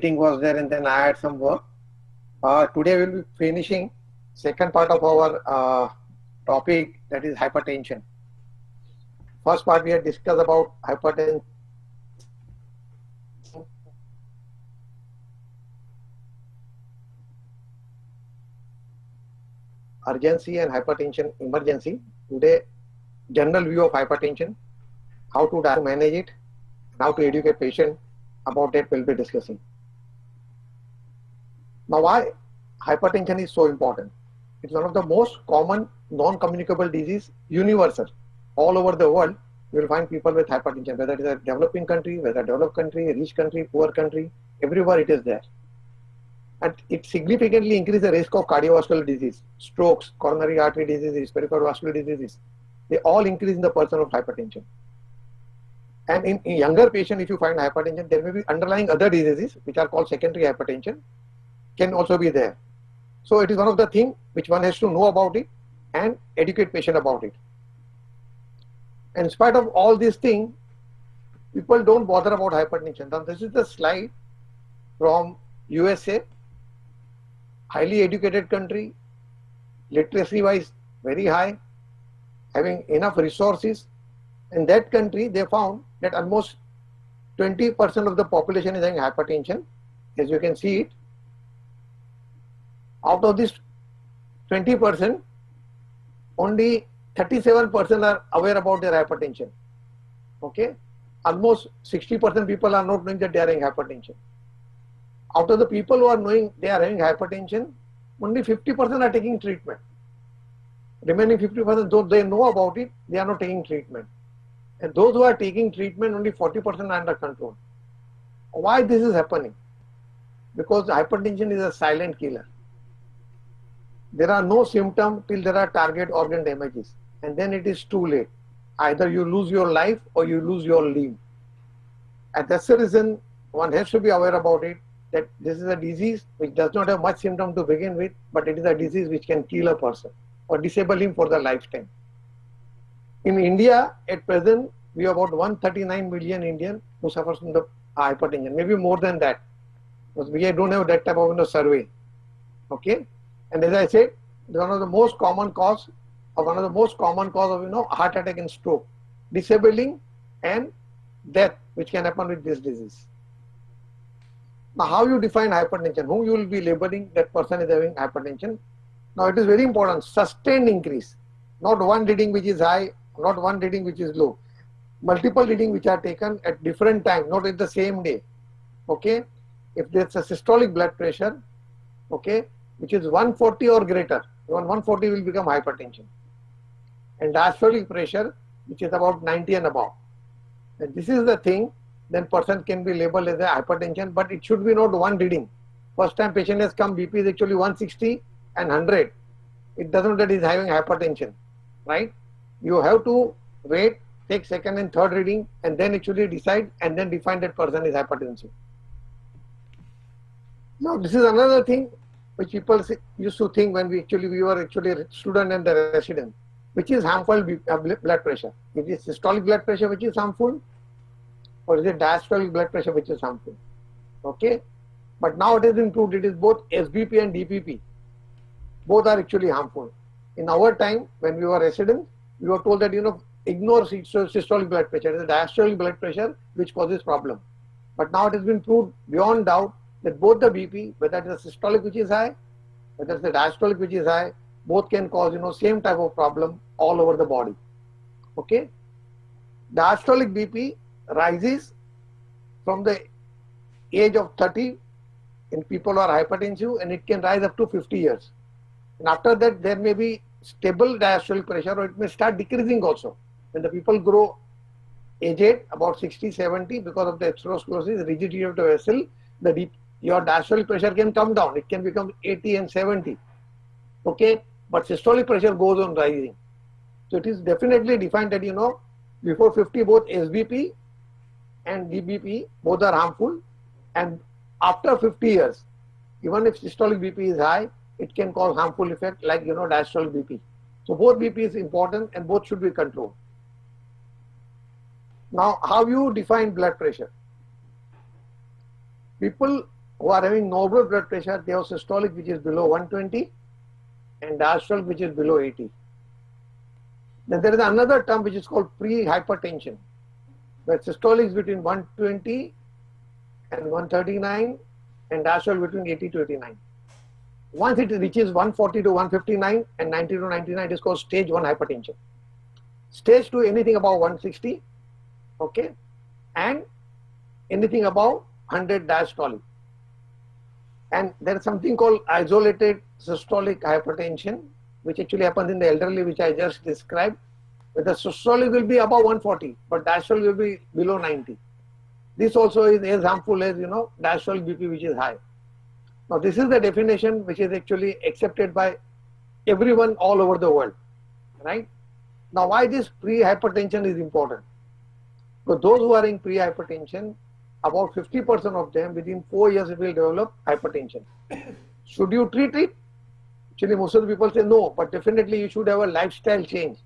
Meeting was there, and then I had some work. Today we'll be finishing second part of our topic, that is hypertension. First part we had discussed about hypertension, urgency and hypertension emergency. Today, general view of hypertension, how to manage it, how to educate patient about that we'll be discussing. Now, why hypertension is so important? It's one of the most common non-communicable disease, universal. All over the world, you will find people with hypertension, whether it is a developing country, whether developed country, rich country, poor country, everywhere it is there. And it significantly increases the risk of cardiovascular disease, strokes, coronary artery diseases, peripheral vascular diseases. They all increase in the person of hypertension. And in younger patient, if you find hypertension, there may be underlying other diseases which are called secondary hypertension, can also be there. So it is one of the things which one has to know about it and educate patient about it. And in spite of all these things, people don't bother about hypertension. Now this is the slide from USA, highly educated country, literacy wise very high, having enough resources. In that country, they found that almost 20% of the population is having hypertension, as you can see it. Out of this 20%, only 37% are aware about their hypertension. Okay, almost 60% people are not knowing that they are having hypertension. Out of the people who are knowing they are having hypertension, only 50% are taking treatment. Remaining 50%, though they know about it, they are not taking treatment. And those who are taking treatment, only 40% are under control. Why this is happening? Because hypertension is a silent killer. There are no symptoms till there are target organ damages, and then it is too late. Either you lose your life or you lose your limb. And that's the reason one has to be aware about it, that this is a disease which does not have much symptom to begin with, but it is a disease which can kill a person or disable him for the lifetime. In India, at present, we have about 139 million Indians who suffer from the hypertension, maybe more than that, because we don't have that type of survey. Okay, and as I said, it's one of the most common cause of heart attack and stroke, disabling and death, which can happen with this disease. Now, how you define hypertension? Whom you will be labeling that person is having hypertension? Now, it is very important, sustained increase, not one reading which is high, not one reading which is low. Multiple readings which are taken at different times, not at the same day. Okay, if there's a systolic blood pressure, okay, which is 140 or greater, even 140 will become hypertension. And diastolic pressure, which is about 90 and above. And this is the thing, then person can be labeled as a hypertension, but it should be not one reading. First time patient has come, BP is actually 160 and 100. It doesn't that is having hypertension, right? You have to wait, take second and third reading, and then actually decide and then define that person is hypertensive. Now, this is another thing which people used to think when we were actually a student and the resident, which is harmful blood pressure. Is it systolic blood pressure which is harmful, or is it diastolic blood pressure which is harmful? Okay, but now it has been proved it is both SBP and DPP. Both are actually harmful. In our time, when we were residents, we were told that ignore systolic blood pressure. It is diastolic blood pressure which causes problem. But now it has been proved beyond doubt that both the BP, whether it is a systolic which is high, whether it is a diastolic which is high, both can cause same type of problem all over the body. Okay, diastolic BP rises from the age of 30 in people who are hypertensive, and it can rise up to 50 years. And after that, there may be stable diastolic pressure, or it may start decreasing also. When the people grow aged, about 60, 70, because of the atherosclerosis, rigidity of the vessel, your diastolic pressure can come down. It can become 80 and 70. Okay, but systolic pressure goes on rising. So it is definitely defined that before 50, both SBP and DBP both are harmful, and after 50 years, even if systolic BP is high, it can cause harmful effect like diastolic BP. So both BP is important and both should be controlled. Now, how you define blood pressure? People who are having normal blood pressure, they have systolic which is below 120 and diastolic which is below 80. Then there is another term which is called pre-hypertension, where systolic is between 120 and 139 and diastolic between 80 to 89. Once it reaches 140 to 159 and 90 to 99, it is called stage 1 hypertension. Stage 2, anything above 160, okay, and anything above 100 diastolic. And there is something called isolated systolic hypertension, which actually happens in the elderly, which I just described. Where the systolic will be above 140, but diastolic will be below 90. This also is as harmful as, diastolic BP, which is high. Now, this is the definition which is actually accepted by everyone all over the world, right? Now, why this pre-hypertension is important? Because those who are in pre-hypertension, about 50% of them within 4 years will develop hypertension. Should you treat it? Actually, most of the people say no, but definitely you should have a lifestyle change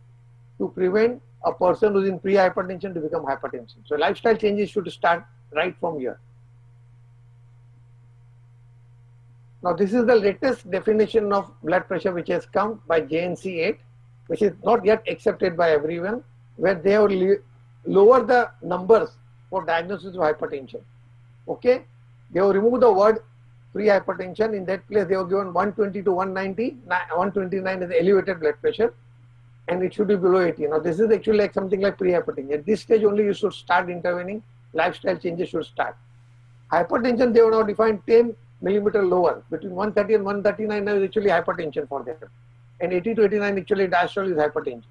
to prevent a person who is in pre-hypertension to become hypertension. So lifestyle changes should start right from here. Now, this is the latest definition of blood pressure which has come by JNC 8, which is not yet accepted by everyone, where they have lowered the numbers for diagnosis of hypertension. Okay, they have removed the word pre-hypertension. In that place, they have given 120 to 190, 129 is elevated blood pressure, and it should be below 80. Now, this is actually like something like pre-hypertension. At this stage only you should start intervening, lifestyle changes should start. Hypertension, they have now defined 10 millimeter lower, between 130 and 139 is actually hypertension for them. And 80 to 89 actually diastolic is hypertension.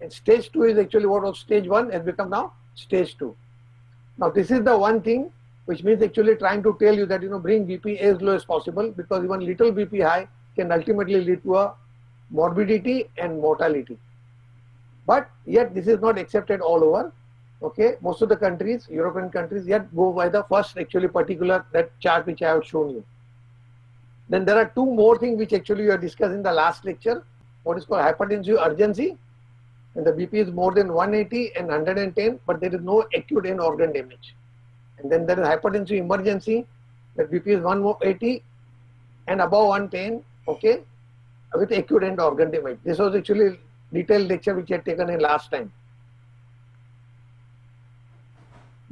And stage 2 is actually what was stage 1 has become now stage 2. Now, this is the one thing which means actually trying to tell you that, bring BP as low as possible, because even little BP high can ultimately lead to a morbidity and mortality. But yet this is not accepted all over. Okay, most of the countries, European countries, yet go by the first actually particular that chart which I have shown you. Then there are two more things which actually you have discussed in the last lecture. What is called hypertensive urgency, and the BP is more than 180 and 110, but there is no acute end organ damage. And then there is hypertensive emergency, that BP is 180 and above 110, okay, with acute end organ damage. This was actually detailed lecture which I had taken in last time.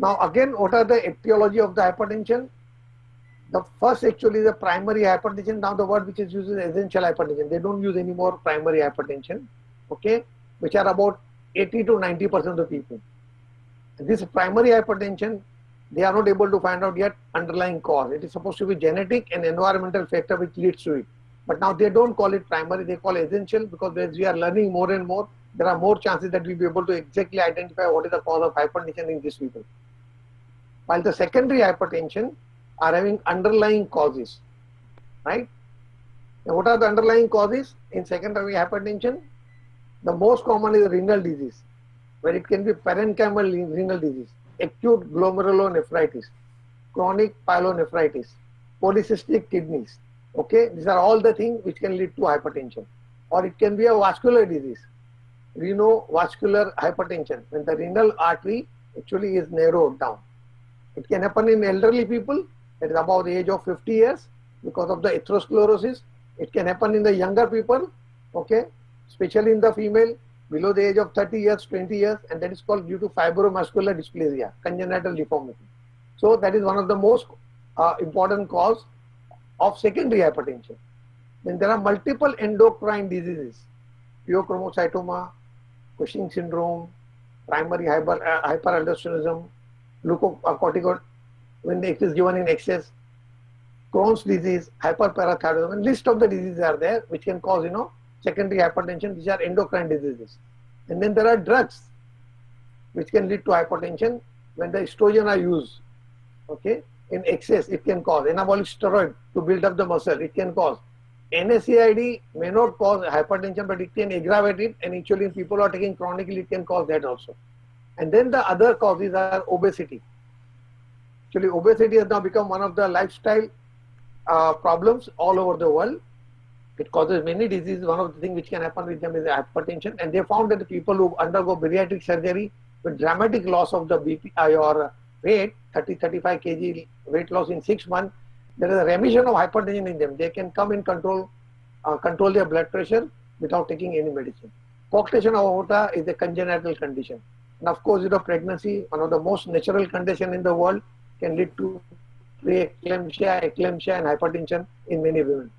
Now again, what are the etiology of the hypertension? The first actually the primary hypertension. Now the word which is used is essential hypertension. They don't use any more primary hypertension, okay, which are about 80 to 90% of the people. This primary hypertension, they are not able to find out yet underlying cause. It is supposed to be genetic and environmental factor which leads to it. But now they don't call it primary, they call it essential, because as we are learning more and more, there are more chances that we'll be able to exactly identify what is the cause of hypertension in these people. While the secondary hypertension are having underlying causes, right? Now, what are the underlying causes in secondary hypertension? The most common is renal disease, where it can be parenchymal renal disease, acute glomerulonephritis, chronic pyelonephritis, polycystic kidneys. Okay, these are all the things which can lead to hypertension. Or it can be a vascular disease, renovascular hypertension, when the renal artery actually is narrowed down. It can happen in elderly people, that is above the age of 50 years, because of the atherosclerosis. It can happen in the younger people, okay, especially in the female below the age of 30 years, 20 years, and that is called due to fibromuscular dysplasia, congenital deformity. So that is one of the most important cause of secondary hypertension. Then there are multiple endocrine diseases, pheochromocytoma, Cushing syndrome, primary hyperaldosteronism, glucocorticoid when it is given in excess, Crohn's disease, hyperparathyroidism, and list of the diseases are there which can cause secondary hypertension. These are endocrine diseases. And then there are drugs which can lead to hypertension when the estrogen are used, okay, in excess. It can cause anabolic steroid to build up the muscle. It can cause NSAID, may not cause hypertension, but it can aggravate it, and actually if people are taking chronically, it can cause that also. And then the other causes are obesity. Actually, obesity has now become one of the lifestyle problems all over the world. It causes many diseases. One of the things which can happen with them is hypertension. And they found that the people who undergo bariatric surgery with dramatic loss of the BP or weight, 30-35 kg weight loss in 6 months, there is a remission of hypertension in them. They can come and control their blood pressure without taking any medicine. Coarctation of aorta is a congenital condition. And of course, pregnancy, one of the most natural conditions in the world, can lead to preeclampsia, eclampsia, and hypertension in many women.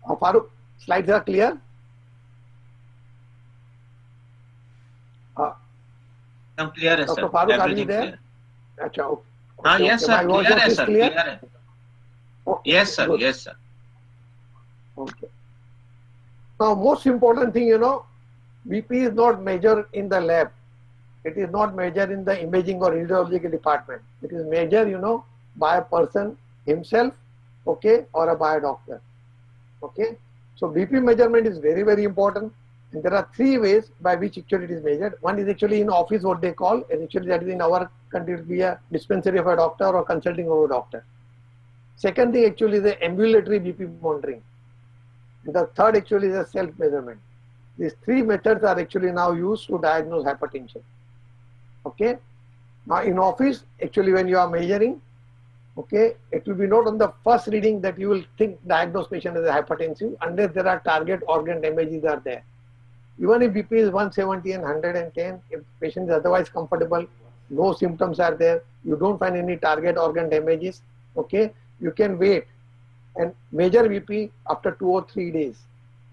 Farooq, slides are clear? I'm clear, Dr. sir. Farooq, are you Everything there? clear. Achha, okay. Yes, sir. My voice Clear, is sir. clear? Clear. Okay. Yes, sir. Good. Yes, sir. Okay. Now, most important thing, BP is not measured in the lab. It is not measured in the imaging or radiological department. It is measured, by a person himself, okay, or by a doctor. Okay. So BP measurement is very, very important. And there are three ways by which actually it is measured. One is actually in office, what they call, and actually that is in our country, it will be a dispensary of a doctor or consulting of a doctor. Second thing actually is the ambulatory BP monitoring. And the third actually is a self-measurement. These three methods are actually now used to diagnose hypertension. Okay. Now in office, actually when you are measuring, okay, it will be not on the first reading that you will diagnose patient as a hypertensive unless there are target organ damages are there. Even if BP is 170 and 110, if patient is otherwise comfortable, no symptoms are there, you don't find any target organ damages, okay, you can wait and measure BP after 2 or 3 days,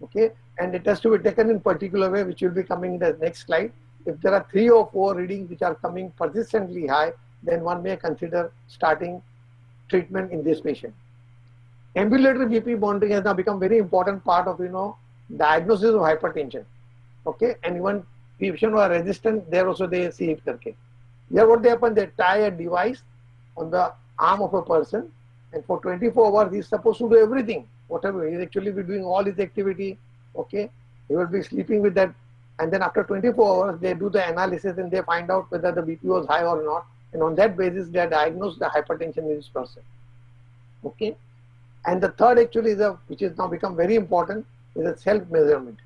okay, and it has to be taken in particular way, which will be coming in the next slide. If there are 3 or 4 readings which are coming persistently high, then one may consider starting treatment in this patient. Ambulatory BP monitoring has now become very important part of diagnosis of hypertension. Okay, and even patient who are resistant, there also they see it karke. Here what they happen, they tie a device on the arm of a person, and for 24 hours he is supposed to do everything, whatever he is actually be doing all his activity. Okay, he will be sleeping with that, and then after 24 hours they do the analysis and they find out whether the BP was high or not, and on that basis they diagnose the hypertension in this person. Okay, and the third actually is which is now become very important, is a self measurement.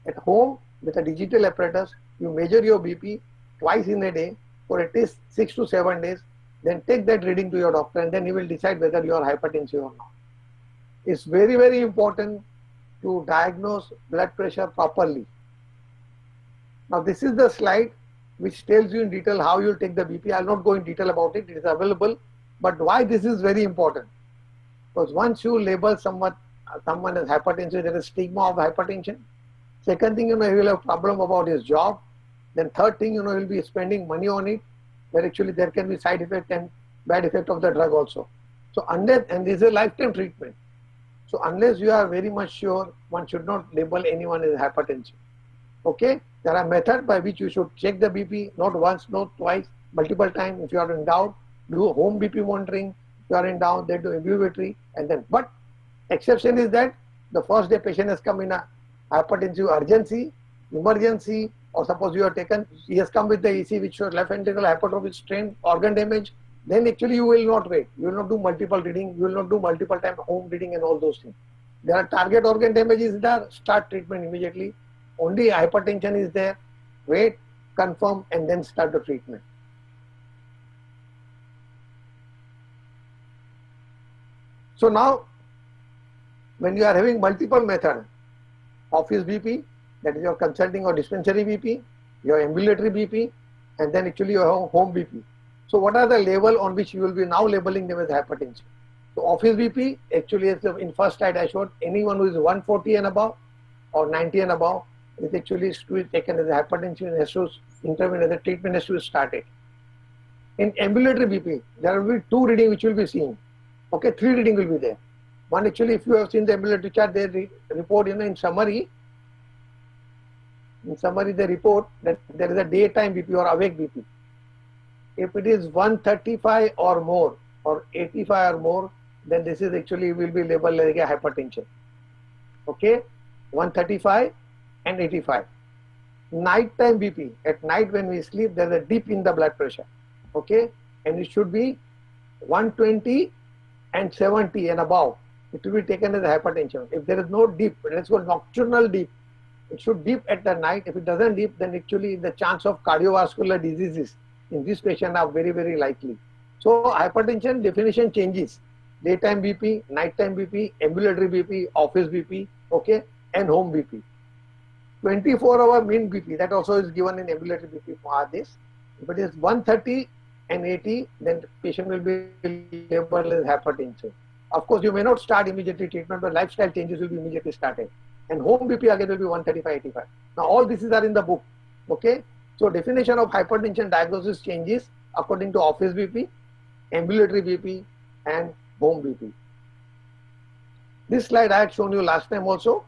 At home with a digital apparatus, you measure your BP twice in a day for at least 6 to 7 days, then take that reading to your doctor and then he will decide whether you are hypertensive or not. It's very, very important to diagnose blood pressure properly. Now this is the slide which tells you in detail how you take the BP. I'll not go in detail about it, it is available, but why this is very important? Because once you label someone as hypertensive, there is stigma of hypertension. Second thing, he will have problem about his job. Then third thing, he will be spending money on it, where actually there can be side effect and bad effect of the drug also. So unless, and this is a lifetime treatment. So unless you are very much sure, one should not label anyone as hypertensive. Okay, there are methods by which you should check the BP, not once, not twice, multiple times. If you are in doubt, do home BP monitoring. If you are in doubt, then do ambulatory, and then, but exception is that the first day patient has come in a hypertensive urgency, emergency, or suppose you are taken, he has come with the EC which shows left ventricle hypertrophic strain, organ damage, then actually you will not wait. You will not do multiple reading, you will not do multiple time home reading and all those things. There are target organ damages there, start treatment immediately. Only hypertension is there, wait, confirm, and then start the treatment. So now, when you are having multiple methods, office BP, that is your consulting or dispensary BP, your ambulatory BP, and then actually your home BP. So what are the level on which you will be now labeling them as hypertension? So office BP, actually as in first slide I showed, anyone who is 140 and above or 90 and above is actually to be taken as a hypertension and has to intervene as a treatment has to be started. In ambulatory BP, there will be 2 readings which will be seen. Okay, 3 readings will be there. One actually, if you have seen the ambulatory chart, they report in summary. In summary, they report that there is a daytime BP or awake BP. If it is 135 or more or 85 or more, then this is actually will be labeled like a hypertension. Okay, 135 and 85. Nighttime BP, at night when we sleep, there is a dip in the blood pressure. Okay, and it should be 120 and 70 and above. It will be taken as a hypertension. If there is no dip, let's go nocturnal dip, it should dip at the night. If it doesn't dip, then actually the chance of cardiovascular diseases in this patient are very, very likely. So hypertension definition changes. Daytime BP, nighttime BP, ambulatory BP, office BP, okay, and home BP. 24-hour mean BP, that also is given in ambulatory BP for this. If it is 130 and 80, then the patient will be labeled as hypertension. Of course, you may not start immediately treatment, but lifestyle changes will be immediately started. And home BP again will be 135, 85. Now all these are in the book, okay. So definition of hypertension diagnosis changes according to office BP, ambulatory BP, and home BP. This slide I had shown you last time also.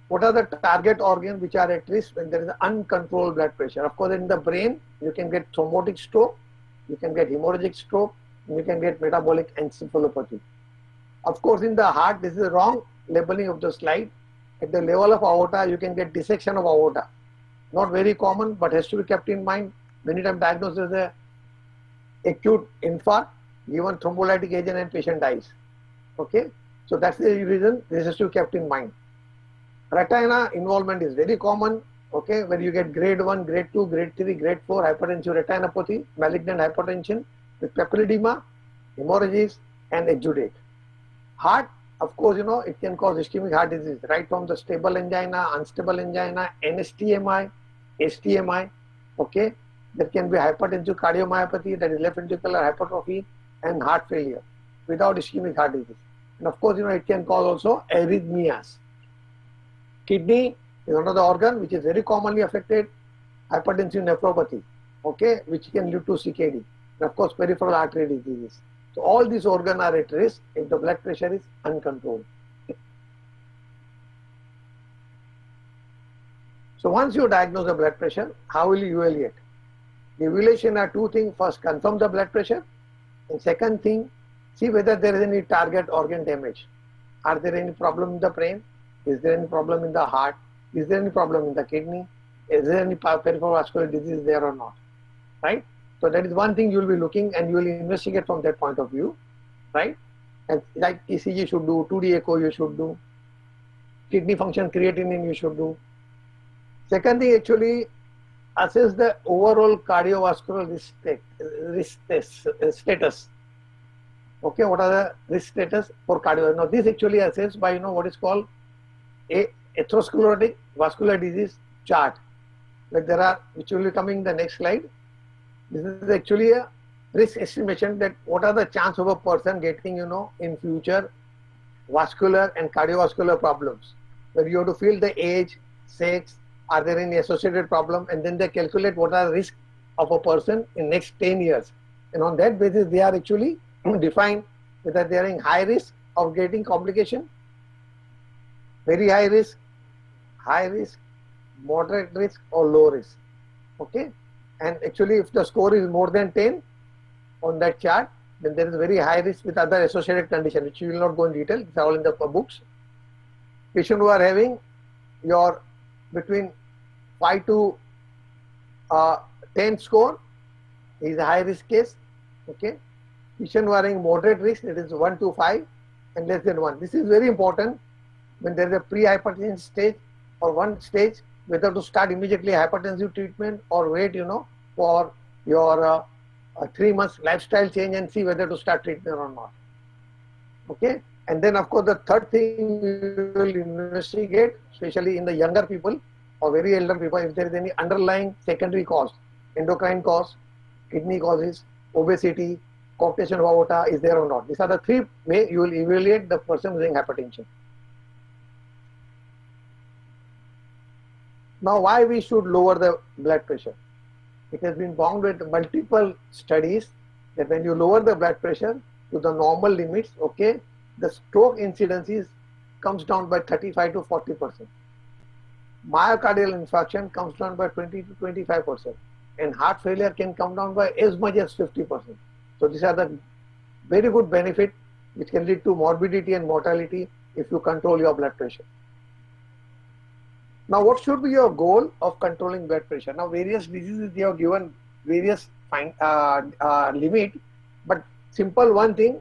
What are the target organs which are at risk when there is uncontrolled blood pressure? Of course, in the brain, you can get thrombotic stroke, you can get hemorrhagic stroke, and you can get metabolic encephalopathy. Of course, in the heart, this is the wrong labeling of the slide. At the level of aorta, you can get dissection of aorta. Not very common, but has to be kept in mind. Many times diagnosed as a acute infarct, given thrombolytic agent and patient dies. Okay, so that's the reason this has to be kept in mind. Retina involvement is very common, okay, where you get grade 1, grade 2, grade 3, grade 4 hypertensive retinopathy, malignant hypertension with papilledema, hemorrhages, and exudate. Heart, of course, you know, it can cause ischemic heart disease, right from the stable angina, unstable angina, NSTMI, STMI, okay. There can be hypertensive cardiomyopathy, that is left ventricular hypertrophy, and heart failure without ischemic heart disease. And of course, you know, it can cause also arrhythmias. Kidney is another organ which is very commonly affected, hypertensive nephropathy, okay, which can lead to CKD. And of course, peripheral artery diseases. So all these organs are at risk if the blood pressure is uncontrolled. So once you diagnose the blood pressure, how will you evaluate? The evaluation are two things. First, confirm the blood pressure. And second thing, see whether there is any target organ damage. Are there any problem in the brain? Is there any problem in the heart? Is there any problem in the kidney? Is there any peripheral vascular disease there or not? Right? So that is one thing you will be looking, and you will investigate from that point of view. Right? And like ECG should do, 2D echo you should do, kidney function creatinine you should do. Second thing, actually assess the overall cardiovascular risk status. Okay, what are the risk status for cardiovascular? Now this actually assessed by, you know, what is called a atherosclerotic vascular disease chart. Like there are, which will be coming in the next slide. This is actually a risk estimation that what are the chance of a person getting, you know, in future vascular and cardiovascular problems. Where you have to feel the age, sex, are there any associated problem, and then they calculate what are the risk of a person in next 10 years. And on that basis, they are actually defined whether they are in high risk of getting complication, very high risk, moderate risk, or low risk. Okay, and actually if the score is more than 10 on that chart, then there is very high risk with other associated conditions, which you will not go in detail. It's all in the books. Patient who are having your between 5 to 10 score is a high risk case. Okay, patient who are having moderate risk, it is 1 to 5 and less than 1. This is very important when there is a pre-hypertension stage or one stage, whether to start immediately hypertensive treatment or wait, you know, for your 3 months lifestyle change and see whether to start treatment or not. Okay, and then of course the third thing we will investigate, especially in the younger people or very elder people, if there is any underlying secondary cause, endocrine cause, kidney causes, obesity, coarctation of aorta is there or not. These are the 3 ways you will evaluate the person having hypertension. Now, why we should lower the blood pressure? It has been found with multiple studies that when you lower the blood pressure to the normal limits, okay, the stroke incidences comes down by 35 to 40%. Myocardial infarction comes down by 20 to 25%, and heart failure can come down by as much as 50%. So these are the very good benefit which can lead to morbidity and mortality if you control your blood pressure. Now, what should be your goal of controlling blood pressure? Now, various diseases they have given various limit, but simple one thing,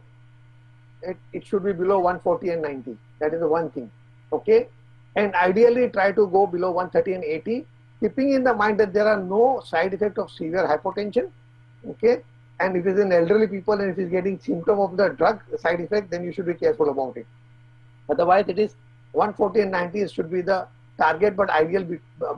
it should be below 140 and 90. That is the one thing. Okay, and ideally try to go below 130 and 80, keeping in the mind that there are no side effects of severe hypotension. Okay, and it is in elderly people and it is getting symptom of the drug side effect, then you should be careful about it. Otherwise, it is 140 and 90 should be the target, but ideal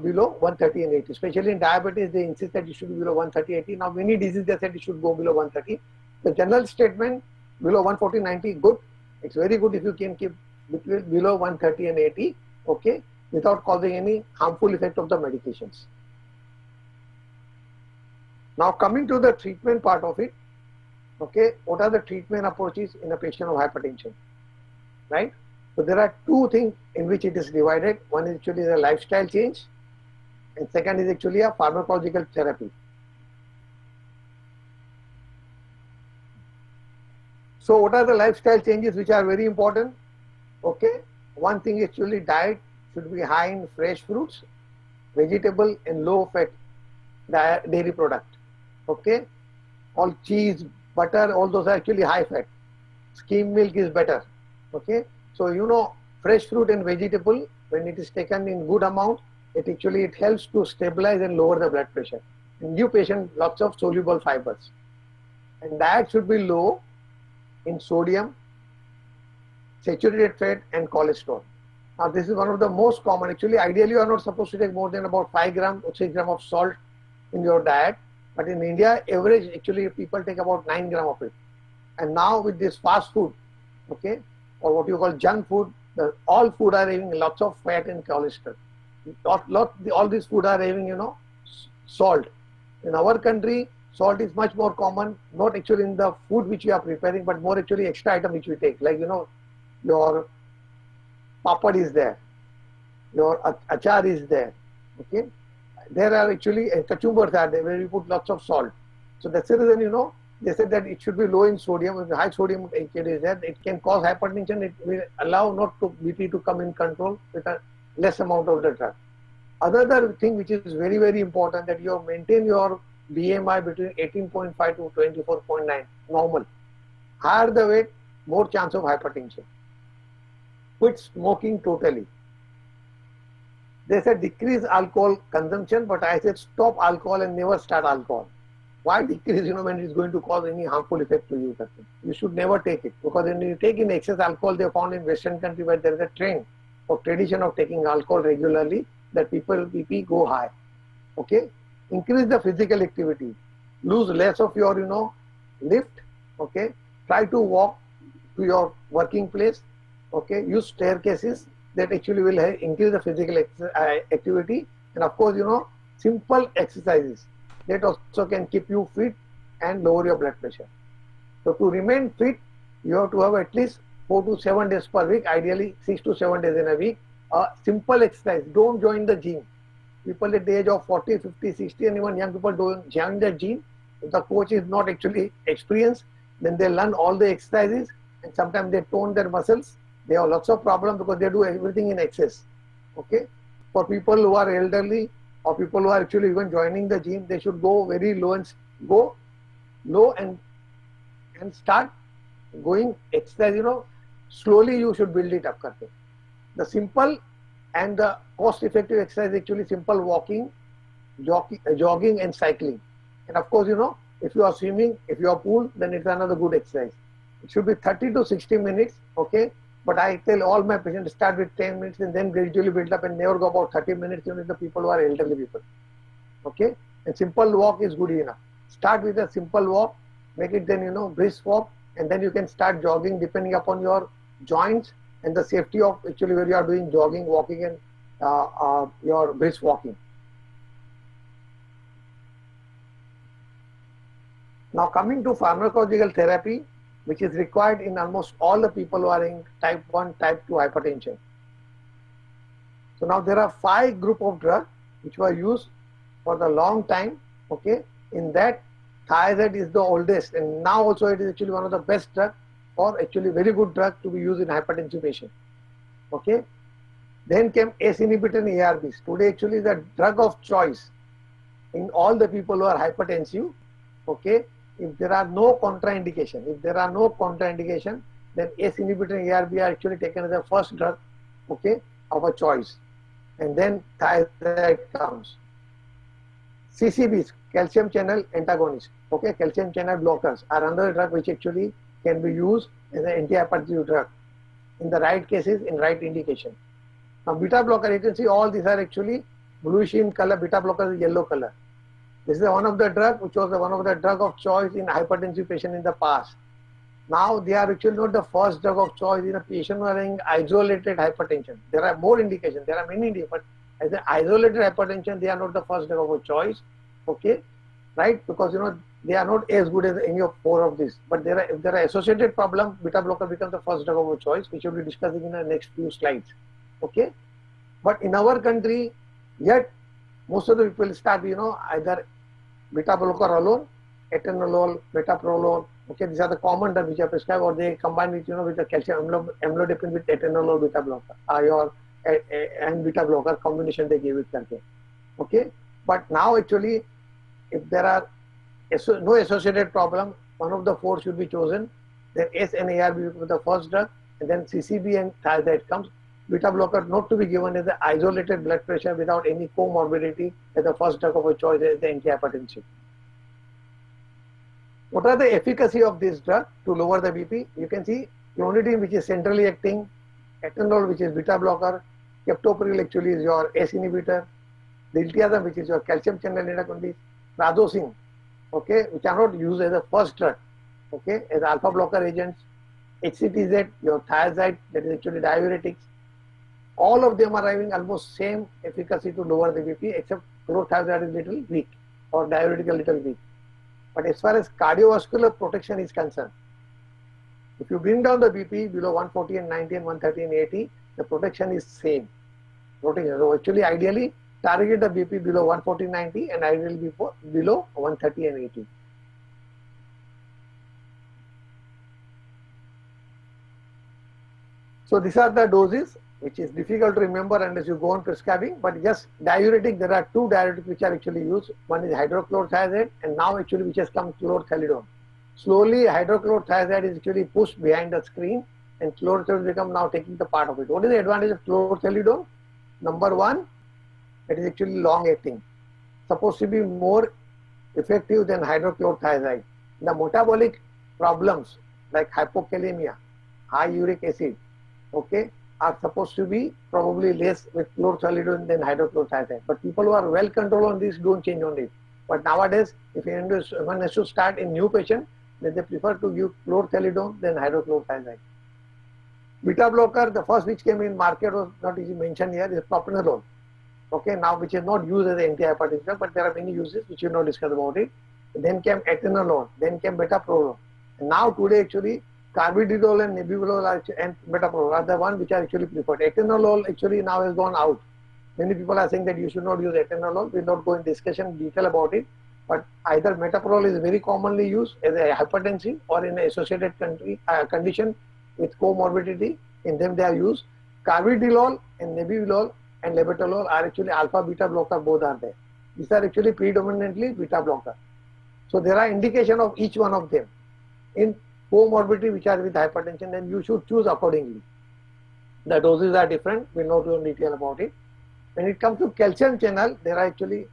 below 130 and 80. Especially in diabetes, they insist that it should be below 130, 80. Now, many diseases they said it should go below 130. The general statement below 140, 90, good. It's very good if you can keep between below 130 and 80, okay, without causing any harmful effect of the medications. Now, coming to the treatment part of it, okay, what are the treatment approaches in a patient of hypertension, right? So there are two things in which it is divided. One is actually the lifestyle change, and second is actually a pharmacological therapy. So what are the lifestyle changes which are very important? Okay, one thing actually diet should be high in fresh fruits, vegetable and low fat dairy product. Okay, all cheese, butter, all those are actually high fat. Skim milk is better. Okay, so you know, fresh fruit and vegetable, when it is taken in good amount, it helps to stabilize and lower the blood pressure and give patient lots of soluble fibers. And diet should be low in sodium, saturated fat and cholesterol. Now this is one of the most common. Actually, ideally you are not supposed to take more than about 5 grams or 6 grams of salt in your diet. But in India, average actually people take about 9 grams of it. And now with this fast food, okay, or what you call junk food, all food are having lots of fat and cholesterol. All these food are having, you know, salt. In our country, salt is much more common, not actually in the food which you are preparing, but more actually extra item which we take. Like, you know, your papad is there, your achar is there, okay. There are actually kachumbars are there where we put lots of salt. So that's the reason, you know, they said that it should be low in sodium. If high sodium is there, it can cause hypertension. It will allow not to BP to come in control with a less amount of the drug. Another thing which is very, very important, that you maintain your BMI between 18.5 to 24.9, normal. Higher the weight, more chance of hypertension. Quit smoking totally. They said decrease alcohol consumption, but I said stop alcohol and never start alcohol. Why decrease, you know, when it's going to cause any harmful effect to you? You should never take it, because when you take in excess alcohol, they found in Western country where there is a trend or tradition of taking alcohol regularly, that people BP go high. Okay, increase the physical activity, lose less of your, you know, lift. Okay, try to walk to your working place. Okay, use staircases. That actually will increase the physical activity, and of course, you know, simple exercises that also can keep you fit and lower your blood pressure. So to remain fit, you have to have at least 4 to 7 days per week, ideally 6 to 7 days in a week. Simple exercise. Don't join the gym. People at the age of 40, 50, 60, and even young people don't join the gym. If the coach is not actually experienced, then they learn all the exercises, and sometimes they tone their muscles. They have lots of problems because they do everything in excess. Okay, for people who are elderly or people who are actually even joining the gym, they should go very low and go low and start going exercise. You know, slowly you should build it up. The simple and the cost-effective exercise actually simple walking, jogging, and cycling. And of course, you know, if you are swimming, if you are pool, then it's another good exercise. It should be 30 to 60 minutes. Okay. But I tell all my patients start with 10 minutes and then gradually build up and never go about 30 minutes, you know, the people who are elderly people. Okay, and simple walk is good enough. Start with a simple walk, make it then, you know, brisk walk, and then you can start jogging depending upon your joints and the safety of actually where you are doing jogging, walking, and your brisk walking. Now coming to pharmacological therapy, which is required in almost all the people who are in type 1, type 2 hypertension. So now there are 5 group of drugs which were used for the long time. Okay, in that thiazide is the oldest, and now also it is actually one of the best drugs, or actually very good drug to be used in hypertensive patient. Okay, then came ACE inhibitor and ARBs. Today actually the drug of choice in all the people who are hypertensive. Okay, if there are no contraindication, then ACE inhibitor and ARB are actually taken as the first drug, okay, of a choice. And then thiazide comes. CCBs, calcium channel antagonist. Okay, calcium channel blockers are another drug which actually can be used as an anti-hypertensive drug in the right cases, in right indication. Now, beta blocker, you can see all these are actually bluish in color. Beta blocker is yellow color. This is one of the drug which was one of the drug of choice in hypertensive patient in the past. Now they are actually not the first drug of choice in a patient who are having isolated hypertension. There are more indications. There are many indications, but as an isolated hypertension, they are not the first drug of choice. Okay, right? Because they are not as good as any of four of these. But if there are associated problems, beta blocker becomes the first drug of choice, which we will be discussing in the next few slides. Okay, but in our country, yet most of the people start either beta blocker alone, atenolol, metoprolol. Okay, these are the common drugs which are prescribed, or they combine with with the calcium amlodipine with atenolol beta blocker, or and beta blocker combination they give it करके. Okay, but now actually, if there are no associated problem, one of the four should be chosen. Then S and ARB will be the first drug, and then CCB and thiazide comes. Beta blocker not to be given as an isolated blood pressure without any comorbidity as the first drug of a choice as the antihypertensive. What are the efficacy of this drug to lower the BP? You can see clonidine, which is centrally acting, atenolol, which is beta blocker, captopril actually is your ACE inhibitor, diltiazem, which is your calcium channel antagonist, prazosin, okay, which are not used as a first drug, okay, as alpha blocker agents, HCTZ, your thiazide, that is actually diuretics. All of them are having almost same efficacy to lower the BP, except chlorothiazide is little weak or diuretic a little weak. But as far as cardiovascular protection is concerned, if you bring down the BP below 140 and 90 and 130 and 80, the protection is same. Protection. So actually, ideally, target the BP below 140, 90 and ideally below 130 and 80. So these are the doses, which is difficult to remember unless you go on prescribing, but just diuretic, there are two diuretics which are actually used. One is hydrochlorothiazide, and now actually which has come chlorothalidone. Slowly hydrochlorothiazide is actually pushed behind the screen and chlorothalidone become now taking the part of it. What is the advantage of chlorothalidone? Number one, it is actually long acting, supposed to be more effective than hydrochlorothiazide. The metabolic problems like hypokalemia, high uric acid, okay, are supposed to be probably less with chlorothalidone than hydrochlorothiazide. But people who are well controlled on this don't change on it. But nowadays, if one has to start in new patient, then they prefer to give chlorothalidone than hydrochlorothiazide. Beta blocker, the first which came in market was not easy mentioned here, is propranolol. Okay, now which is not used as an antihypertensive, but there are many uses which you not discuss about it. Then came atenolol, then came metoprolol. And now today actually carbidopa and nebivolol and metoprolol are the one which are actually preferred. Atenolol actually now has gone out. Many people are saying that you should not use atenolol. We will not go in discussion in detail about it. But either metoprolol is very commonly used as a hypertensive or in an associated condition with comorbidity. In them they are used. Carbidopa and nebivolol and labetalol are actually alpha beta blocker, both are there. These are actually predominantly beta blocker. So there are indication of each one of them. In comorbidity which are with hypertension, then you should choose accordingly. The doses are different, we will not go in detail about it. When it comes to calcium channel, there are actually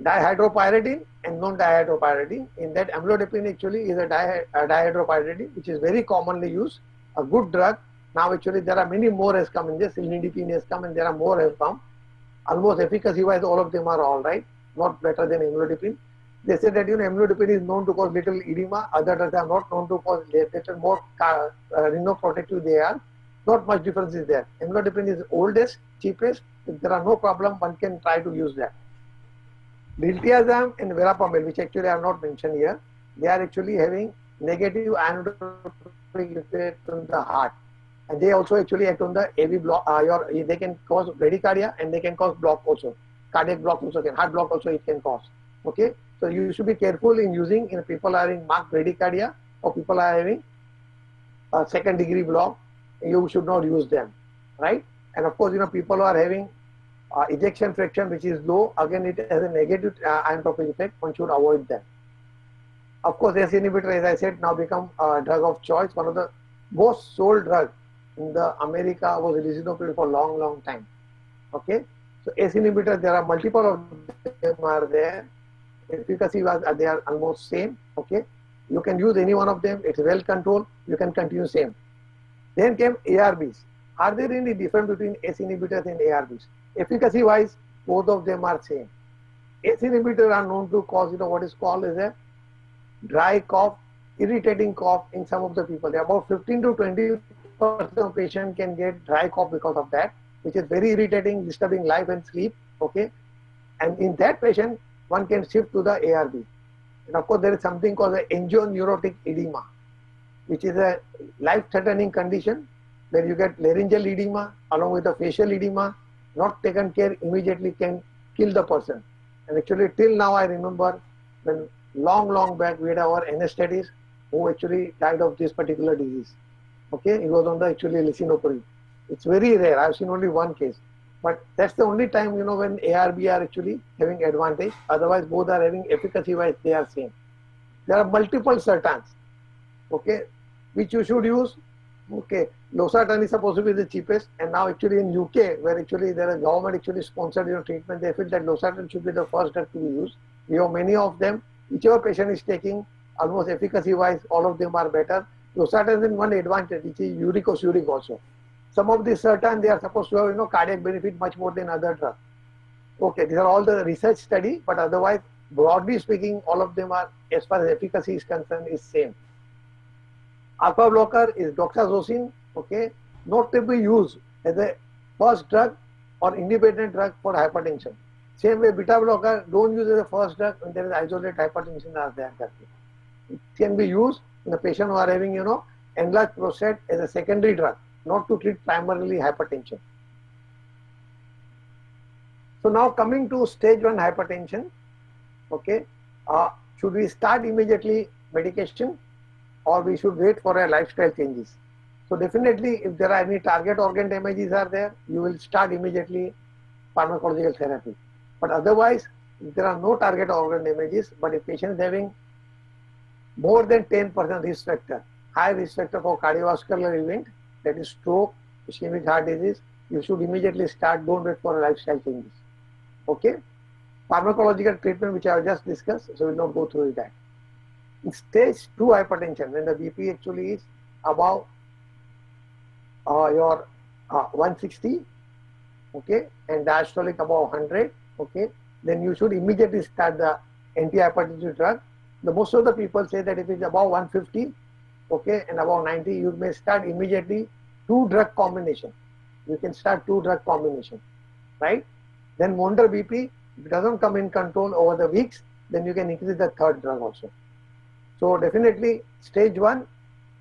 dihydropyridine and non-dihydropyridine. In that, amlodipine actually is a dihydropyridine, which is very commonly used, a good drug. Now actually there are many more has come in this, cilnidipine has come and there are more have come. Almost efficacy wise all of them are all right, not better than amlodipine. They say that amlodipine is known to cause little edema, other drugs are not known to cause little more rhinoprotective they are. Not much difference is there. Amlodipine is oldest, cheapest. If there are no problem, one can try to use that. Diltiazem and verapamil, which actually are not mentioned here, they are actually having negative inotropic effect on the heart. And they also actually act on the AV block, they can cause bradycardia and they can cause block also. Cardiac block also can, heart block also it can cause. Okay, so you should be careful in using in people are having marked bradycardia or people are having a second degree block, you should not use them, right? And of course, people who are having ejection fraction which is low, again it has a negative inotropic effect, one should avoid them. Of course, ACE inhibitor, as I said, now become a drug of choice. One of the most sold drugs in the America was lisinopril for long time. Okay, so ACE inhibitor, there are multiple of them are there. efficacy was they are almost same. Okay, you can use any one of them. It's well controlled. You can continue same. Then came ARBs. Are there any difference between ACE inhibitors and ARBs? Efficacy wise, both of them are same. ACE inhibitors are known to cause what is called as a dry cough, irritating cough in some of the people. About 15 to 20% of patients can get dry cough because of that, which is very irritating, disturbing life and sleep. Okay, and in that patient, one can shift to the ARB. And of course, there is something called the angioneurotic edema, which is a life-threatening condition where you get laryngeal edema along with the facial edema. Not taken care immediately can kill the person. And actually, till now, I remember when long back we had our anesthetist who actually died of this particular disease. Okay, he was on the actually lisinopril. It's very rare. I've seen only one case. But that's the only time, when ARB are actually having advantage. Otherwise, both are having efficacy-wise, they are same. There are multiple sultans, okay, which you should use. Okay, losartan is supposed to be the cheapest, and now actually in UK, where actually there is government actually sponsored treatment, they feel that losartan should be the first drug to be used. We have many of them. Whichever patient is taking, almost efficacy-wise, all of them are better. Losartan has one advantage, which is uricosuric also. Some of these certain they are supposed to have cardiac benefit much more than other drugs. Okay, these are all the research study, but otherwise, broadly speaking, all of them are, as far as efficacy is concerned, is same. Alpha blocker is doxazosine, okay, not to be used as a first drug or independent drug for hypertension. Same way, beta blocker, don't use as a first drug when there is isolated hypertension as there. It can be used in the patient who are having, enlarged prostate as a secondary drug, not to treat primarily hypertension. So now coming to stage 1 hypertension, okay, should we start immediately medication or we should wait for a lifestyle changes? So definitely if there are any target organ damages are there, you will start immediately pharmacological therapy. But otherwise, if there are no target organ damages, but if patient is having more than 10% risk factor, high risk factor for cardiovascular event, that is stroke, ischemic heart disease, you should immediately start, don't wait for lifestyle changes. Okay? Pharmacological treatment, which I have just discussed, so we will not go through that. In stage 2 hypertension, when the BP actually is above your 160, okay, and diastolic above 100, okay, then you should immediately start the antihypertensive drug. The most of the people say that if it's above 150, okay, and above 90, you may start immediately 2 drug combination. You can start 2 drug combination, right? Then monitor BP. If it doesn't come in control over the weeks, then you can increase the 3rd drug also. So definitely stage 1,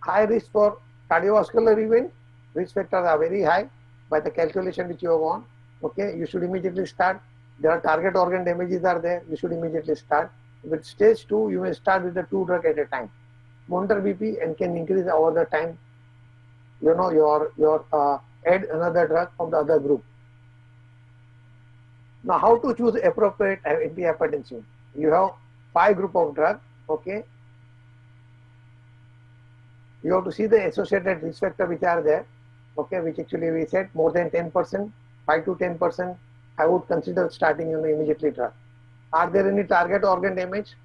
high risk for cardiovascular event, risk factors are very high by the calculation which you have on. Okay, you should immediately start. There are target organ damages are there, you should immediately start. With stage 2, you may start with the 2 drug at a time. Monitor BP and can increase over the time, add another drug from the other group. Now, how to choose appropriate antihypertensive? You have 5 group of drugs, okay. You have to see the associated risk factor which are there, okay, which actually we said more than 10%, 5 to 10%, I would consider starting immediately drug. Are there any target organ damage?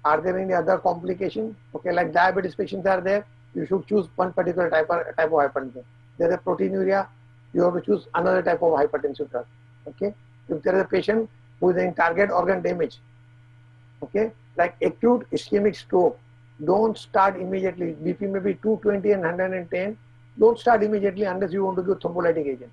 Are there any other complication? Okay, like diabetes patients are there, you should choose one particular type of hypertension. There is a proteinuria, you have to choose another type of hypertensive drug. Okay, if there is a patient who is in target organ damage, okay, like acute ischemic stroke, don't start immediately. BP may be 220 and 110. Don't start immediately unless you want to give thrombolytic agent.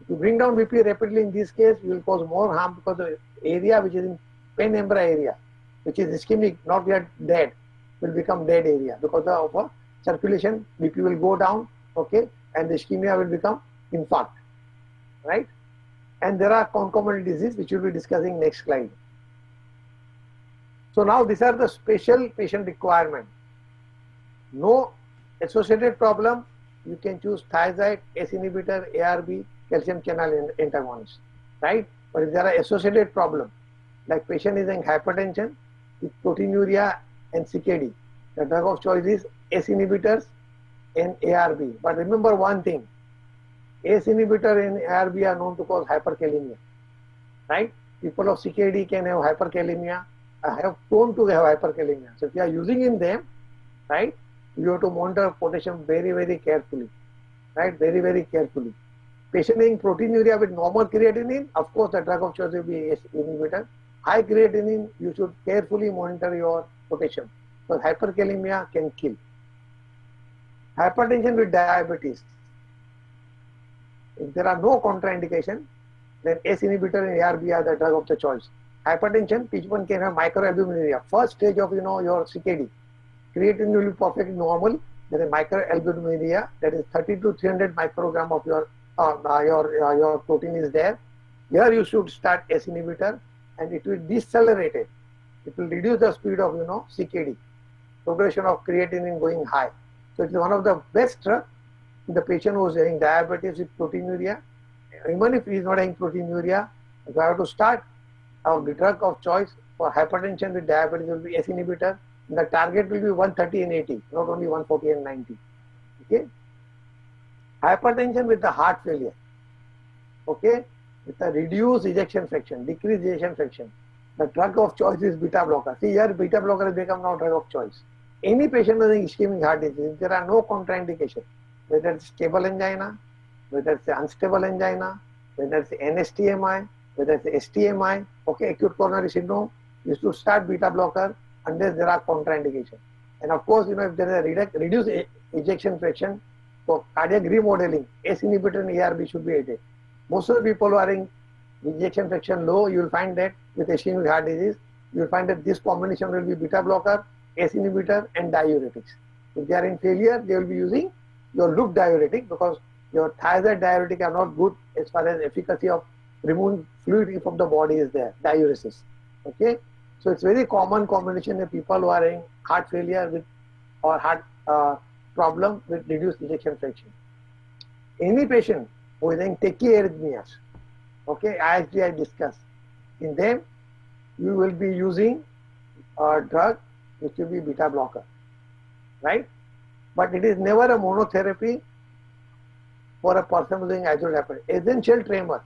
If you bring down BP rapidly in this case, you will cause more harm because the area which is in penumbra area, which is ischemic, not yet dead, will become dead area because of circulation. BP will go down, okay, and the ischemia will become infarct, right? And there are concomitant disease which we'll be discussing next slide. So now these are the special patient requirement. No associated problem, you can choose thiazide, ACE inhibitor, ARB, calcium channel antagonist, right? But if there are associated problem, like patient is in hypertension with proteinuria and CKD, the drug of choice is ACE inhibitors and ARB. But remember one thing, ACE inhibitor and ARB are known to cause hyperkalemia, right? People of CKD can have hyperkalemia, have prone to have hyperkalemia. So if you are using in them, right, you have to monitor potassium very, very carefully, right, very, very carefully. Patient having proteinuria with normal creatinine, of course the drug of choice will be ACE inhibitor. High creatinine, you should carefully monitor your potassium, because hyperkalemia can kill. Hypertension with diabetes. If there are no contraindication, then ACE inhibitor and ARB are the drug of the choice. Hypertension, people can have microalbuminuria. First stage of your CKD. Creatinine will be perfectly normal. There is microalbuminuria, that is 30 to 300 microgram of your protein is there. Here you should start ACE inhibitor, and it will decelerate it. It will reduce the speed of CKD, progression of creatinine going high. So it is one of the best drugs in the patient who is having diabetes with proteinuria. Even if he is not having proteinuria, if I have to start the drug of choice for hypertension with diabetes will be ACE inhibitor. The target will be 130 and 80, not only 140 and 90. Okay. Hypertension with the heart failure. Okay. With a reduced ejection fraction, decreased ejection fraction. The drug of choice is beta blocker. See here, beta blocker has become now drug of choice. Any patient with ischemic heart disease, there are no contraindications, whether it's stable angina, whether it's unstable angina, whether it's NSTMI, whether it's STMI, okay, acute coronary syndrome, you should start beta blocker unless there are contraindications. And of course, if there is a reduced ejection fraction, for cardiac remodeling, ACE inhibitor and ARB should be added. Most of the people who are in ejection fraction low, you will find that with ischemic heart disease, you will find that this combination will be beta blocker, ACE inhibitor and diuretics. If they are in failure, they will be using your loop diuretic, because your thiazide diuretic are not good as far as efficacy of removing fluid from the body is there, diuresis. Okay, so it's very common combination of people who are in heart failure with or heart problem with reduced ejection fraction. Any patient who is in tachyarrhythmias, okay, ISD I discussed, in them you will be using a drug which will be beta blocker, right? But it is never a monotherapy for a person who is in isolated hypertension. Essential tremor,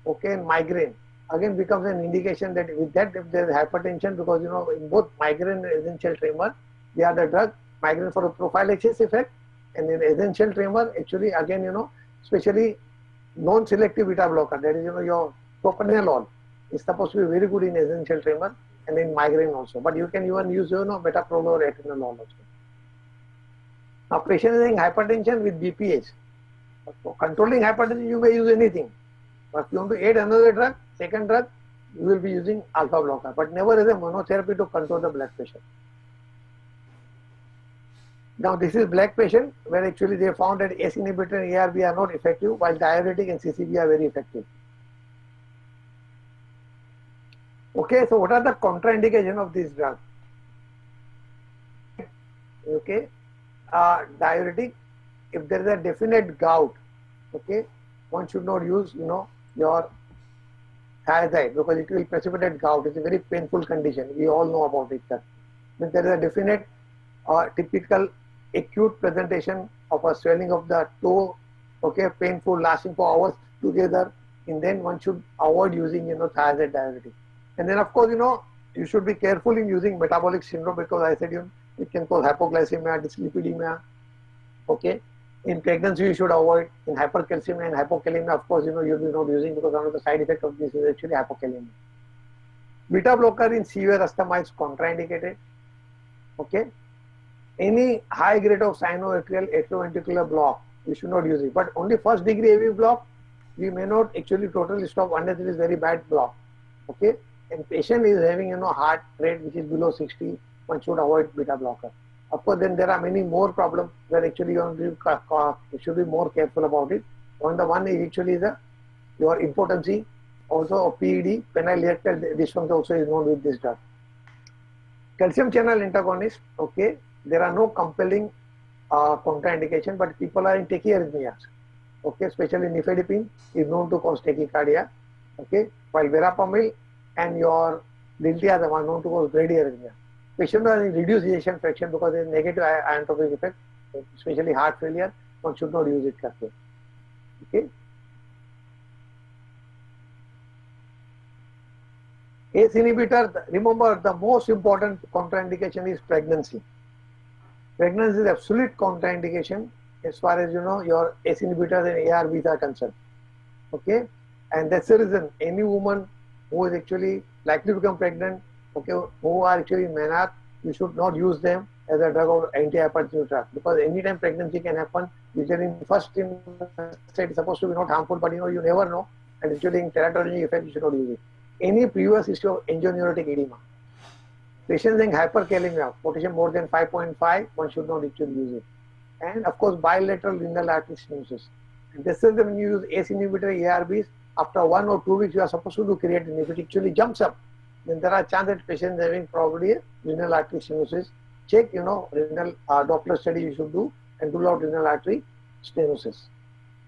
okay, and migraine again becomes an indication that with that if there is hypertension, because in both migraine and essential tremor, they are the drug. Migraine for a prophylaxis effect, and in essential tremor, actually again especially non-selective beta blocker, that is your propranolol is supposed to be very good in essential tremor and in migraine also. But you can even use metoprolol or atenolol also. Now patient is having hypertension with BPH. For controlling hypertension you may use anything. But if you want to add another drug, second drug, you will be using alpha blocker, but never as a monotherapy to control the blood pressure. Now this is black patient where actually they found that ACE inhibitor and ARB are not effective, while diuretic and CCB are very effective. Okay, so what are the contraindications of this drug? Okay, diuretic, if there is a definite gout, okay, one should not use your thiazide, because it will precipitate gout. It's a very painful condition. We all know about it. If there is a definite typical acute presentation of a swelling of the toe, okay, painful, lasting for hours together, and then one should avoid using thiazide diuretic. And then of course you should be careful in using metabolic syndrome, because I said it can cause hypoglycemia, dyslipidemia. Okay, in pregnancy you should avoid. In hypercalcemia and hypokalemia, of course you'll be not using, because one of the side effects of this is actually hypokalemia. Beta blocker in severe asthma is contraindicated. Okay, any high grade of sinoatrial atrioventricular block, we should not use it. But only first degree AV block, we may not actually totally stop unless it is very bad block. Okay, and patient is having heart rate which is below 60, one should avoid beta blocker. Of course, then there are many more problems where actually you should be more careful about it. One is actually your impotency, also PED, penile erectile dysfunction also is known with this drug. Calcium channel antagonist, okay, there are no compelling contraindication, but people are in tachyarrhythmias, okay, especially nifedipine is known to cause tachycardia, okay, while verapamil and your diltiazem are known to cause bradyarrhythmia. Patients are in reduced ejection fraction because there is negative inotropic effect, especially heart failure, one should not use it carefully. Okay. ACE inhibitor, remember the most important contraindication is pregnancy. Pregnancy is absolute contraindication as far as your ACE inhibitors and ARBs are concerned. Okay, and that's the reason any woman who is actually likely to become pregnant, okay, who are actually menarche, you should not use them as a drug or anti-hypertensive drug, because anytime pregnancy can happen. Usually in first trimester it's supposed to be not harmful, but you never know, and actually in teratogenic effect you should not use it. Any previous history of angioneuritic edema, patients having hyperkalemia, potassium more than 5.5, one should not actually use it. And of course bilateral renal artery stenosis. And this is when you use ACE inhibitor ARBs, after 1 or 2 weeks you are supposed to do creatinine. If it actually jumps up, then there are chances patients having probably a renal artery stenosis. Check, renal Doppler study you should do and rule out renal artery stenosis.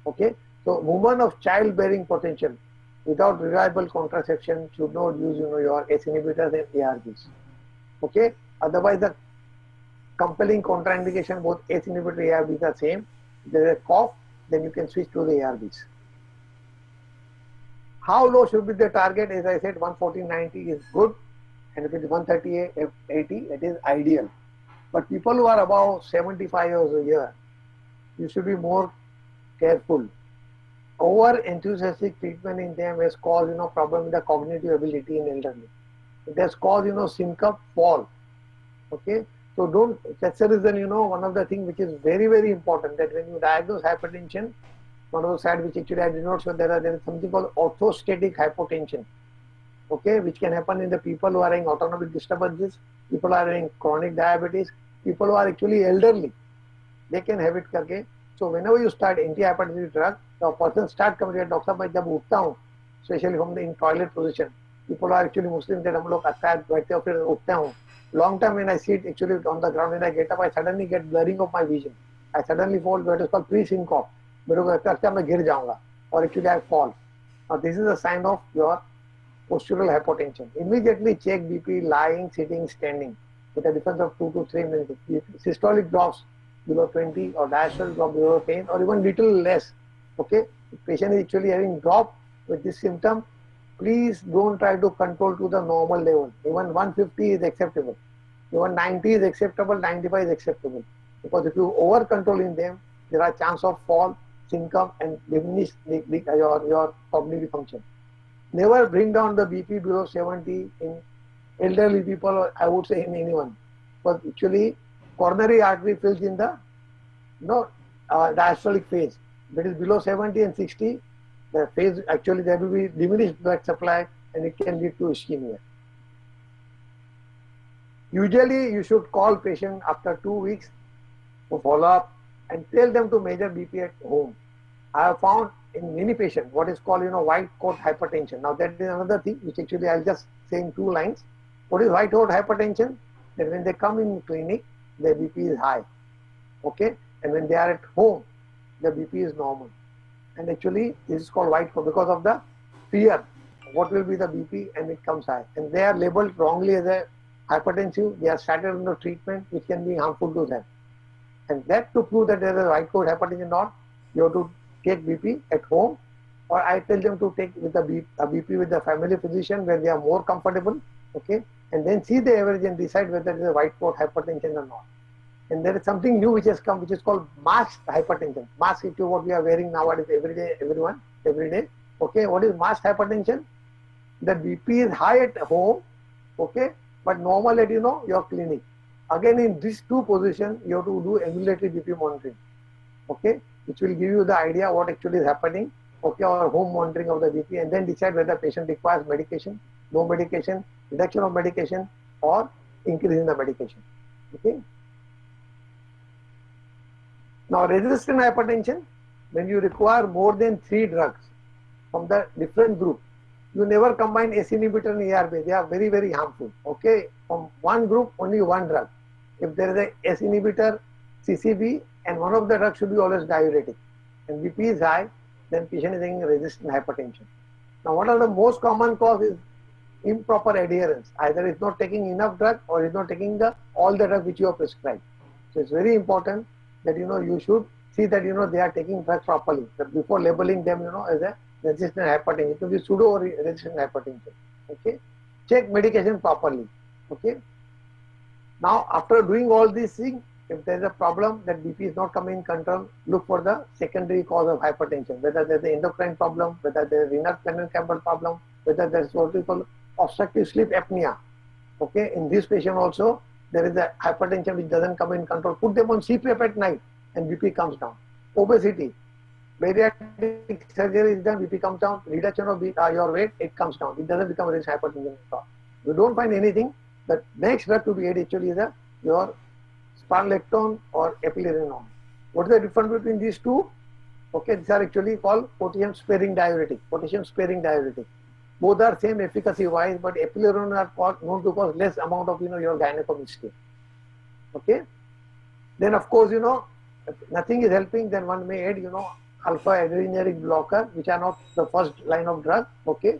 Okay, so women of childbearing potential without reliable contraception should not use your ACE inhibitors and ARBs. Okay, otherwise the compelling contraindication, both ACE inhibitor ARBs are same. If there is a cough, then you can switch to the ARBs. How low should be the target? As I said, 114/90 is good, and if it is 138/80, it is ideal. But people who are above 75 years a year, you should be more careful. Over enthusiastic treatment in them has caused problem with the cognitive ability in elderly. It has caused syncope, fall. Okay, so don't. That's the reason one of the things which is very, very important, that when you diagnose hypertension, one of the side which actually I did not show, there is something called orthostatic hypotension. Okay, which can happen in the people who are having autonomic disturbances, people who are having chronic diabetes, people who are actually elderly, they can have it. Okay, so whenever you start anti-hypertensive drug, the person start coming to doctor, मैं जब उठता हूँ, especially from the in toilet position, people are actually Muslim that हम लोग अक्सर बैठते हैं फिर उठते हूँ. Long time when I sit actually on the ground, when I get up, I suddenly get blurring of my vision. I suddenly fall what is called pre-syncope. मेरे को लगता है मैं गिर जाऊंगा, or actually I fall. Now this is a sign of your postural hypotension. Immediately check BP lying, sitting, standing with a difference of 2 to 3 minutes. If systolic drops below 20 or diastolic drop below 10 or even little less. Okay, if patient is actually having drop with this symptom, please don't try to control to the normal level. Even 150 is acceptable. Even 90 is acceptable, 95 is acceptable. Because if you over control in them, there are chance of fall, syncope, and diminish your cognitive function. Never bring down the BP below 70 in elderly people, or I would say in anyone. But actually, coronary artery fills in the diastolic phase. If it is below 70 and 60, the phase actually there will be diminished blood supply and it can lead to ischemia. Usually, you should call patient after 2 weeks to follow up and tell them to measure BP at home. I have found in many patients what is called white coat hypertension. Now that is another thing which actually I'll just say in 2 lines. What is white coat hypertension? That when they come in clinic, their BP is high. Okay, and when they are at home, the BP is normal. And actually this is called white coat because of the fear. What will be the BP, and it comes high. And they are labeled wrongly as a hypertensive. They are started under treatment which can be harmful to them. And that to prove that there is a white coat hypertension or not, you have to take BP at home, or I tell them to take with a BP with the family physician where they are more comfortable, okay, and then see the average and decide whether it is a white coat hypertension or not. And there is something new which has come, which is called masked hypertension. Mask is what we are wearing nowadays every day, every day. Okay, what is masked hypertension? The BP is high at home, okay, but normal at your clinic. Again, in these 2 positions, you have to do ambulatory BP monitoring, okay, which will give you the idea what actually is happening, okay, or home monitoring of the BP, and then decide whether the patient requires medication, no medication, reduction of medication, or increase in the medication. Okay. Now, resistant hypertension, when you require more than 3 drugs from the different group, you never combine ACE inhibitor and ARB. They are very, very harmful. Okay, from one group, only 1 drug. If there is a ACE inhibitor, CCB, and one of the drugs should be always diuretic, and BP is high, then patient is having resistant hypertension. Now, what are the most common causes? Improper adherence. Either is not taking enough drug or is not taking all the drug which you have prescribed. So it's very important that you should see that they are taking drugs properly before labeling them as a resistant hypertension. It will be pseudo resistant hypertension. Okay. check medication properly. Okay. Now, after doing all these things, if there is a problem that BP is not coming in control, look for the secondary cause of hypertension, whether there is an endocrine problem, whether there is renal cable problem, whether there is what we call obstructive sleep apnea. Okay, in this patient also, there is a hypertension which doesn't come in control. Put them on CPAP at night and BP comes down. Obesity, bariatric surgery is done, BP comes down, reduction of your weight, it comes down. It doesn't become a risk hypertension at all. You don't find anything, the next drug to be added actually is your spironolactone or eplerenone. What is the difference between these two? Okay, these are actually called potassium sparing diuretic. Potassium sparing diuretic. Both are same efficacy wise, but eplerenone are known to cause less amount of your gynecomastia. Okay. Then of course if nothing is helping, then one may add alpha adrenergic blocker, which are not the first line of drug. Okay,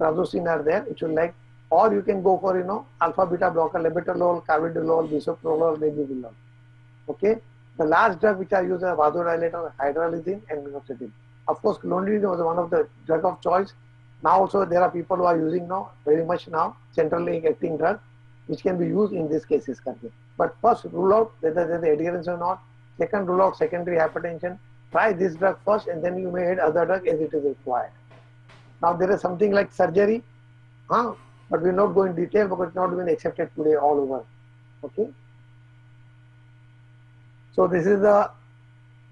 prazosin are there, which will like. Or you can go for alpha beta blocker, labetalol, carvedilol, bisoprolol, nebivolol. Okay, the last drug which I use are vasodilator, hydralazine and minoxidil. Of course, clonidine was one of the drug of choice. Now also there are people who are using very much centrally acting drug, which can be used in these cases. But first rule out whether there is adherence or not. Second, rule out secondary hypertension. Try this drug first, and then you may add other drug as it is required. Now there is something like surgery. But we will not go in detail because it's not been accepted today all over. Okay. So this is the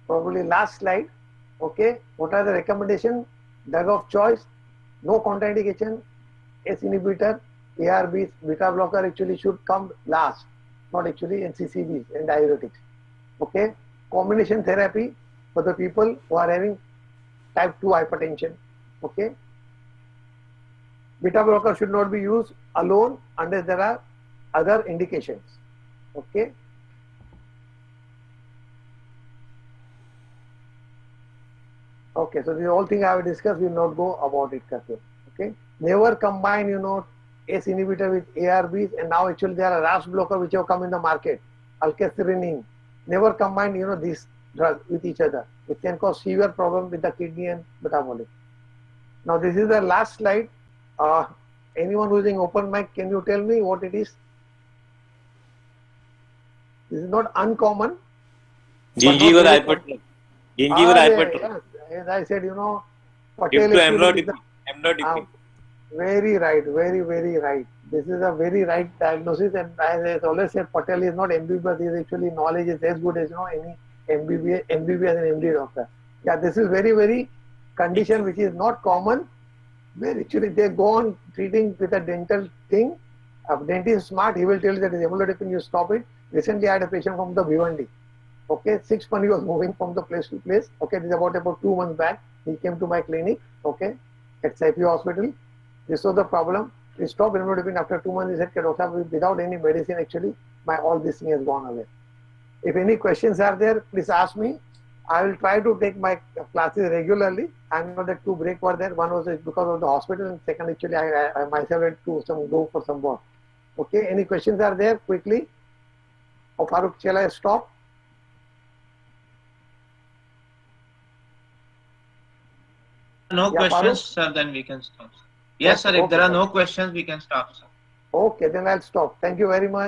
probably last slide. Okay. What are the recommendations? Drug of choice, no contraindication, ACE inhibitor, ARBs, beta blocker actually should come last, not actually NCCBs and diuretics. Okay. Combination therapy for the people who are having type 2 hypertension. Okay. Beta blocker should not be used alone unless there are other indications. Okay. Okay, so the whole thing I have discussed, we will not go about it. Okay. Never combine, ACE inhibitor with ARBs, and now actually there are RAS blocker which have come in the market, alketherenine. Never combine, these drugs with each other. It can cause severe problem with the kidney and metabolic. Now this is the last slide. Anyone using open mic, can you tell me what it is? This is not uncommon. Gingival hypertrophy. Gingival hypertrophy. As I said, Due to amlodipine. Very right, very, very right. This is a very right diagnosis, and as I always said, Patel is not MBBS. His actually knowledge is as good as any MBBS and MD doctor. Yeah, this is very, very condition which is not common. Where actually they go on treating with a dental thing. A dentist is smart, he will tell you that is amlodipine, you stop it. Recently I had a patient from the Bhiwandi. Okay, 6 months he was moving from the place to place. Okay, this is about 2 months back. He came to my clinic, okay, at Saipi Hospital. This was the problem. We stopped amlodipine after 2 months. He said, Doctor, without any medicine actually, all this thing has gone away. If any questions are there, please ask me. I will try to take my classes regularly. I know that 2 breaks were there. One was because of the hospital, and second actually I myself had to go for some work. Okay, any questions are there quickly? Or Farooq, shall I stop? No questions, sir, then we can stop. Yes, sir, if there are no questions, we can stop, sir. Okay, then I'll stop. Thank you very much.